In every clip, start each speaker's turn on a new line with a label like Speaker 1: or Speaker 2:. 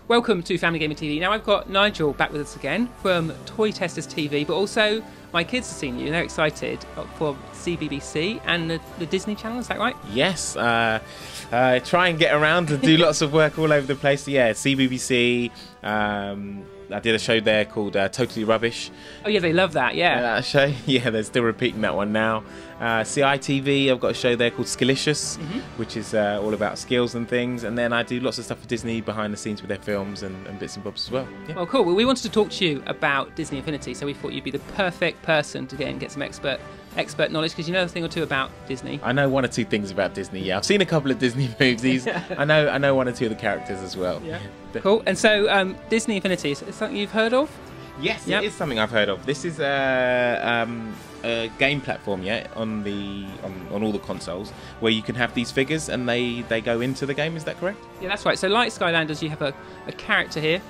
Speaker 1: Welcome to Family Gaming TV. Now I've got Nigel back with us again from Toy Testers TV, but also my kids have seen you and they're excited for CBBC and the Disney Channel, is that right?
Speaker 2: Yes, try and get around and do lots of work all over the place. Yeah, CBBC, I did a show there called Totally Rubbish.
Speaker 1: Oh yeah, they love that, yeah.
Speaker 2: That show, yeah, they're still repeating that one now. CITV, I've got a show there called Skillicious, which is all about skills and things. And then I do lots of stuff for Disney behind the scenes with their films and bits and bobs as well. Yeah.
Speaker 1: Well, cool. Well, we wanted to talk to you about Disney Infinity, so we thought you'd be the perfect person to get some expert knowledge, because you know a thing or two about Disney.
Speaker 2: I know one or two things about Disney, yeah. I've seen a couple of Disney movies. I know one or two of the characters as well.
Speaker 1: Yeah. Cool. And so Disney Infinity, is it something you've heard of?
Speaker 2: Yes, It is something I've heard of. This is a game platform, on all the consoles, where you can have these figures and they go into the game. Is that correct? Yeah,
Speaker 1: that's right. So like Skylanders, you have a character here.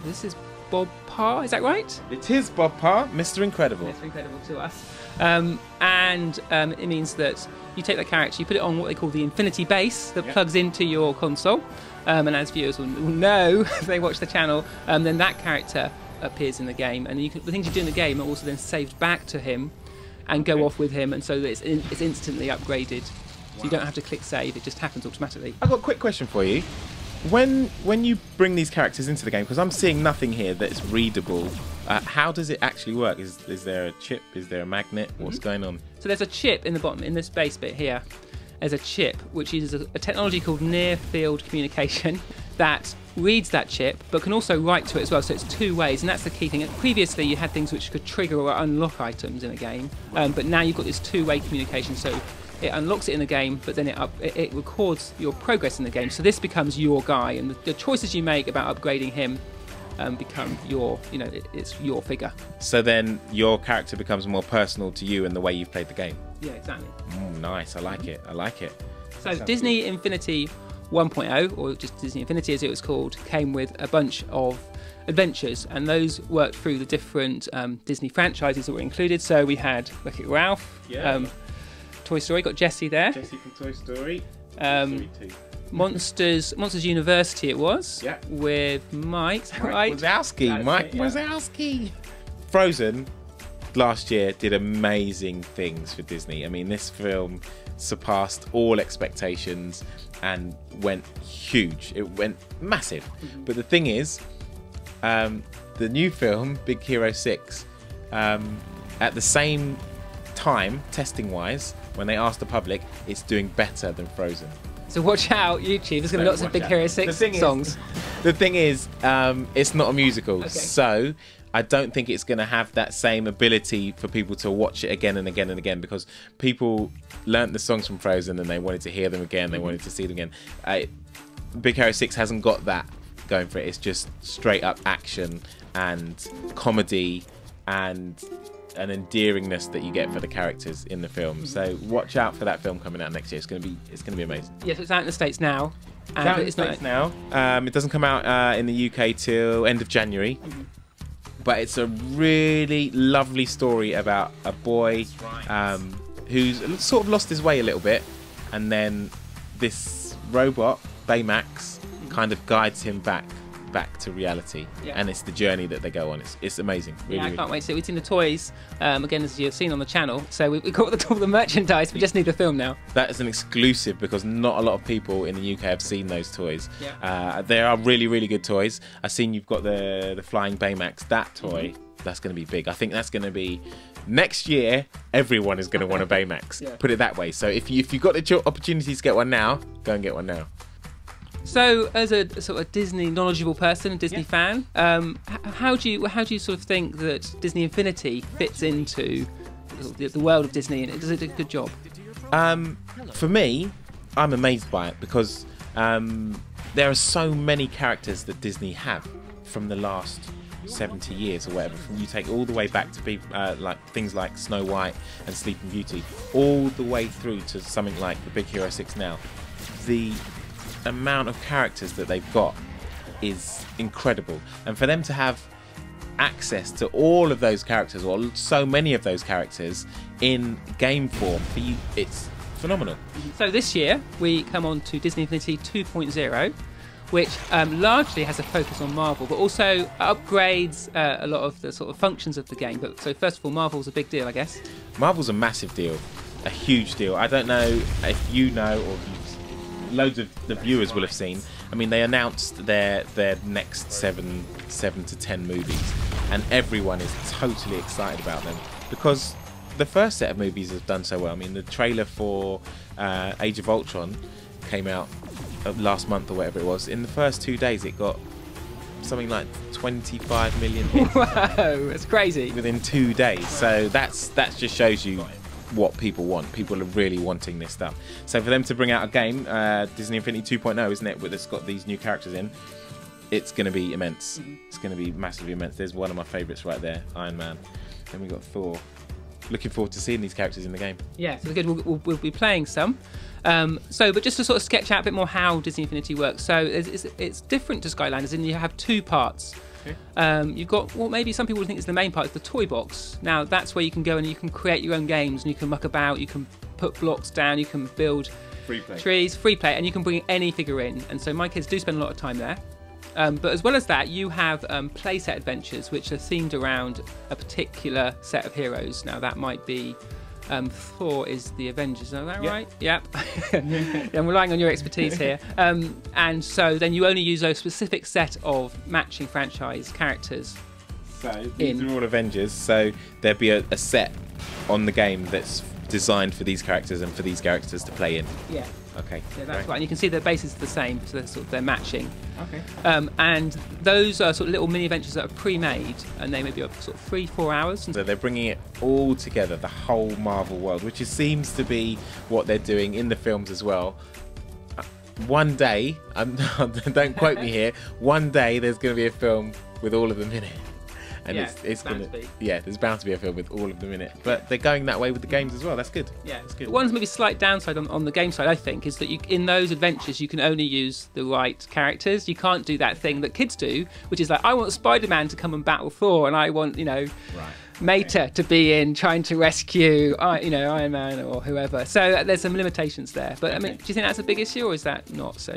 Speaker 1: This is Bob Parr, is that right?
Speaker 2: It is Bob Parr, Mr. Incredible.
Speaker 1: Mr. Incredible to us. It means that you take that character, you put it on what they call the Infinity base that plugs into your console. And as viewers will know, if they watch the channel, then that character appears in the game, and the things you do in the game are also then saved back to him and go off with him, and so that it's instantly upgraded. So you don't have to click save, it just happens automatically.
Speaker 2: I've got a quick question for you. When you bring these characters into the game, because I'm seeing nothing here that is readable, how does it actually work? Is there a chip? Is there a magnet? What's going on?
Speaker 1: So there's a chip in the bottom, in this base bit here. There's a chip which uses a technology called near field communication that reads that chip but can also write to it as well, so it's two ways, and that's the key thing. Previously you had things which could trigger or unlock items in a game, but now you've got this two-way communication, so it unlocks it in the game, but then it records your progress in the game, so this becomes your guy, and the choices you make about upgrading him become it's your figure.
Speaker 2: So then your character becomes more personal to you and the way you've played the game.
Speaker 1: Yeah, exactly.
Speaker 2: Nice, I like it.
Speaker 1: So Disney Infinity 1.0, or just Disney Infinity as it was called, came with a bunch of adventures, and those worked through the different Disney franchises that were included. So we had Wreck-It Ralph, Toy Story, got Jessie there.
Speaker 2: Jessie from Toy Story.
Speaker 1: Toy Story 2. Monsters University it was, with Mike
Speaker 2: Wazowski. Frozen last year did amazing things for Disney. I mean, this film surpassed all expectations and went huge. It went massive. But the thing is, the new film, Big Hero 6, at the same time, testing-wise, when they asked the public, it's doing better than Frozen.
Speaker 1: So watch out, YouTube. There's going to be lots of Big Hero 6 songs.
Speaker 2: The thing is, it's not a musical, so I don't think it's going to have that same ability for people to watch it again and again and again, because people learnt the songs from Frozen and they wanted to hear them again, they wanted to see them again. Big Hero 6 hasn't got that going for it. It's just straight up action and comedy and an endearingness that you get for the characters in the film. So watch out for that film coming out next year. It's going to be amazing.
Speaker 1: Yes, it's out in the States now.
Speaker 2: It's not now. It doesn't come out in the UK till end of January. But it's a really lovely story about a boy who's sort of lost his way a little bit, and then this robot, Baymax, kind of guides him back to reality, and it's the journey that they go on. It's amazing. Really,
Speaker 1: I can't wait. So we've seen the toys again, as you've seen on the channel. So we've got all the merchandise. We just need the film now.
Speaker 2: That is an exclusive, because not a lot of people in the UK have seen those toys. They are really, really good toys. I've seen you've got the flying Baymax. That toy, that's going to be big. I think that's going to be next year. Everyone is going to want a Baymax. Put it that way. So if you've got the opportunity to get one now, go and get one now.
Speaker 1: So, as a sort of Disney knowledgeable person, a Disney fan, how do you sort of think that Disney Infinity fits into the world of Disney, and does it do a good job?
Speaker 2: For me, I'm amazed by it, because there are so many characters that Disney have from the last 70 years or whatever. From you take all the way back to like things like Snow White and Sleeping Beauty, all the way through to something like the Big Hero 6 now. The amount of characters that they've got is incredible, and for them to have access to all of those characters, or so many of those characters in game form, for you, it's phenomenal.
Speaker 1: So this year we come on to Disney Infinity 2.0, which largely has a focus on Marvel, but also upgrades a lot of the sort of functions of the game. But so first of all, Marvel's a big deal, I guess.
Speaker 2: Marvel's a massive deal, a huge deal. I don't know if you know, or loads of the viewers will have seen. I mean, they announced their next 7 to 10 movies, and everyone is totally excited about them because the first set of movies have done so well. I mean, the trailer for Age of Ultron came out last month or whatever it was. In the first 2 days, it got something like 25 million hits.
Speaker 1: Whoa, that's crazy.
Speaker 2: Within 2 days. So that just shows you what people want. People are really wanting this stuff. So for them to bring out a game, Disney Infinity 2.0, isn't it, that's got these new characters in, it's going to be immense. It's going to be massively immense. There's one of my favourites right there, Iron Man. Then we got Thor. Looking forward to seeing these characters in the game.
Speaker 1: Yeah, so good. We'll be playing some. But just to sort of sketch out a bit more how Disney Infinity works. So it's different to Skylanders in you have 2 parts. Okay. You've got what maybe some people would think is the main part, is the toy box. Now that's where you can go and you can create your own games and you can muck about, you can put blocks down, you can build trees, free play, and you can bring any figure in. And so my kids do spend a lot of time there. But as well as that, you have playset adventures which are themed around a particular set of heroes. Now that might be Thor is the Avengers, is that right? Yep. I'm relying on your expertise here. And so then you only use those specific set of matching franchise characters.
Speaker 2: So these are all Avengers, so there'd be a set on the game that's designed for these characters and for these characters to play in.
Speaker 1: Yeah.
Speaker 2: Okay.
Speaker 1: Yeah, that's right. And you can see the bases are the same, so they're matching.
Speaker 2: Okay.
Speaker 1: And those are sort of little mini adventures that are pre-made, and they may be sort of 3-4 hours.
Speaker 2: So they're bringing it all together, the whole Marvel world, which seems to be what they're doing in the films as well. One day, don't quote me here. One day there's going to be a film with all of them in it. And it's gonna, there's bound to be a film with all of them in it. But they're going that way with the games as well. That's good.
Speaker 1: Yeah,
Speaker 2: that's good.
Speaker 1: One maybe slight downside on the game side, I think, is that in those adventures you can only use the right characters. You can't do that thing that kids do, which is like, I want Spider-Man to come and battle Thor, and I want Mater to be in trying to rescue Iron Man or whoever. So there's some limitations there. But I mean, do you think that's a big issue, or is that not so?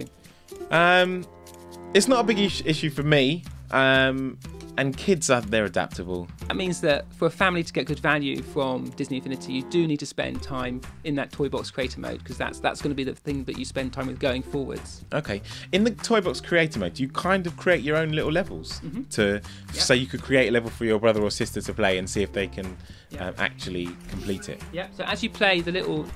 Speaker 2: It's not a big issue for me. And kids they're adaptable.
Speaker 1: That means that for a family to get good value from Disney Infinity, you do need to spend time in that Toy Box Creator mode, because that's going to be the thing that you spend time with going forwards. Okay.
Speaker 2: In the Toy Box Creator mode, you kind of create your own little levels so you could create a level for your brother or sister to play and see if they can actually complete it.
Speaker 1: Yeah. So as you play the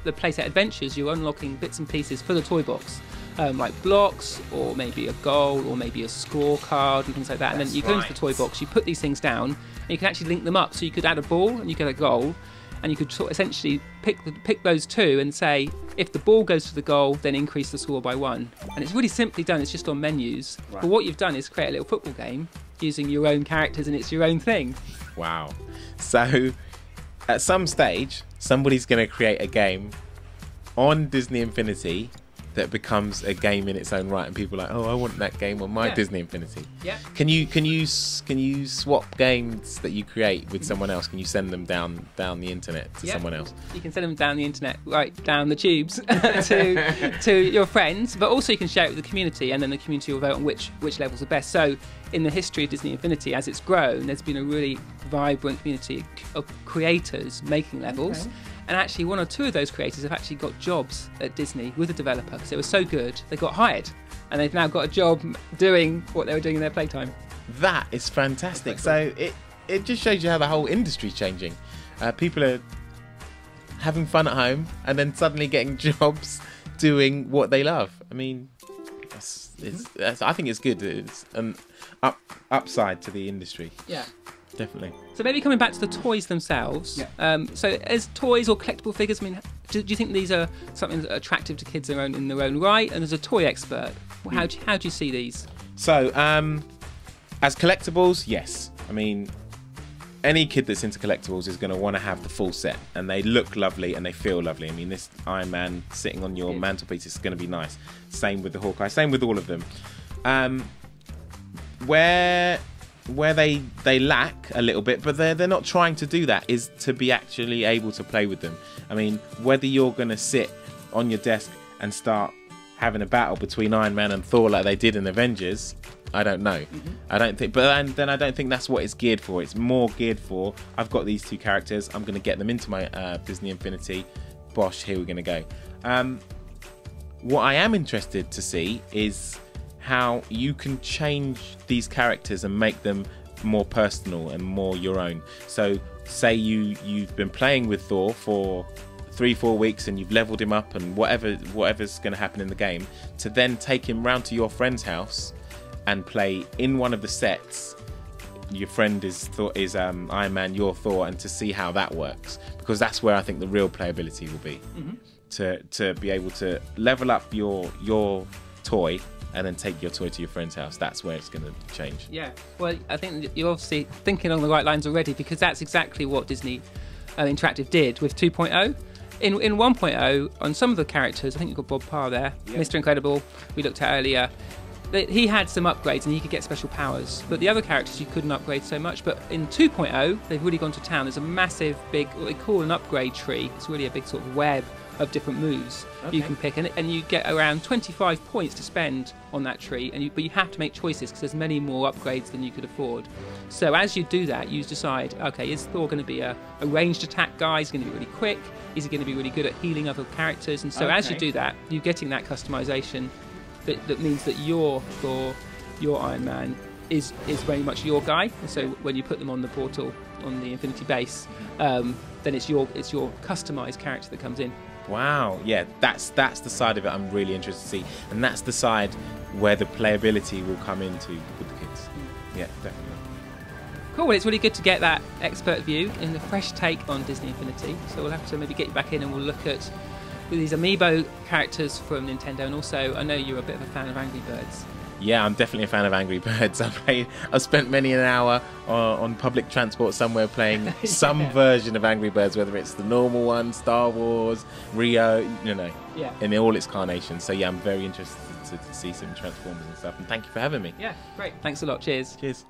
Speaker 1: playset adventures, you're unlocking bits and pieces for the toy box. Like blocks, or maybe a goal, or maybe a scorecard and things like that. And then you go into the toy box, you put these things down, and you can actually link them up. So you could add a ball and you get a goal, and you could sort of essentially pick those two and say, if the ball goes to the goal, then increase the score by 1. And it's really simply done. It's just on menus. Right. But what you've done is create a little football game using your own characters, and it's your own thing.
Speaker 2: Wow. So at some stage, somebody's going to create a game on Disney Infinity that becomes a game in its own right, and people are like, oh, I want that game on my Disney Infinity. Yeah. Can you swap games that you create with someone else? Can you send them down the internet to someone else? You
Speaker 1: can send them down the internet, right down the tubes to your friends, but also you can share it with the community, and then the community will vote on which levels are best. So in the history of Disney Infinity, as it's grown, there's been a really vibrant community of creators making levels. Okay. And actually 1 or 2 of those creators have actually got jobs at Disney with a developer, because it was so good they got hired, and they've now got a job doing what they were doing in their playtime.
Speaker 2: That is fantastic. So it just shows you how the whole industry's changing. People are having fun at home and then suddenly getting jobs doing what they love. I mean, I think it's good. It's an upside to the industry. Yeah. Definitely.
Speaker 1: So maybe coming back to the toys themselves. Yeah. So as toys or collectible figures, I mean, do you think these are something that's attractive to kids in their own right? And as a toy expert, how do you see these?
Speaker 2: So as collectibles, yes. I mean, any kid that's into collectibles is going to want to have the full set, and they look lovely and they feel lovely. I mean, this Iron Man sitting on your mantelpiece is going to be nice. Same with the Hawkeye. Same with all of them. Where they lack a little bit, but they're not trying to do that, is to be actually able to play with them. I mean, whether you're going to sit on your desk and start having a battle between Iron Man and Thor like they did in Avengers, I don't know. I don't think, but then I don't think that's what it's geared for. It's more geared for, I've got these two characters, I'm going to get them into my Disney Infinity. Bosh, here we're going to go. What I am interested to see is how you can change these characters and make them more personal and more your own. So say you've been playing with Thor for 3-4 weeks and you've leveled him up and whatever's going to happen in the game, to then take him round to your friend's house and play in one of the sets. Your friend is Iron Man, you're Thor, and to see how that works, because that's where I think the real playability will be. To be able to level up your toy and then take your toy to your friend's house. That's where it's going to change.
Speaker 1: Yeah, well, I think you're obviously thinking along the right lines already, because that's exactly what Disney Interactive did with 2.0. In 1.0, on some of the characters, I think you've got Bob Parr there, Mr. Incredible, we looked at earlier, he had some upgrades and he could get special powers, but the other characters you couldn't upgrade so much. But in 2.0, they've really gone to town. There's a massive, big, what they call an upgrade tree. It's really a big sort of web of different moves you can pick, and you get around 25 points to spend on that tree, but you have to make choices because there's many more upgrades than you could afford. So as you do that, you decide, okay, is Thor going to be a ranged attack guy? Is he going to be really quick? Is he going to be really good at healing other characters? And so as you do that, you're getting that customization that means that your Thor, your Iron Man is very much your guy. And so when you put them on the portal on the Infinity base, then it's your customized character that comes in.
Speaker 2: Wow, yeah, that's the side of it I'm really interested to see, and that's the side where the playability will come into with the kids. Yeah, definitely.
Speaker 1: Cool, well, it's really good to get that expert view and a fresh take on Disney Infinity. So we'll have to maybe get you back in and we'll look at these amiibo characters from Nintendo, and also I know you're a bit of a fan of Angry Birds.
Speaker 2: Yeah, I'm definitely a fan of Angry Birds. I've spent many an hour on public transport somewhere playing some version of Angry Birds, whether it's the normal one, Star Wars, Rio, in all its carnations. So yeah, I'm very interested to see some Transformers and stuff. And thank you for having me.
Speaker 1: Yeah, great. Thanks a lot. Cheers.
Speaker 2: Cheers.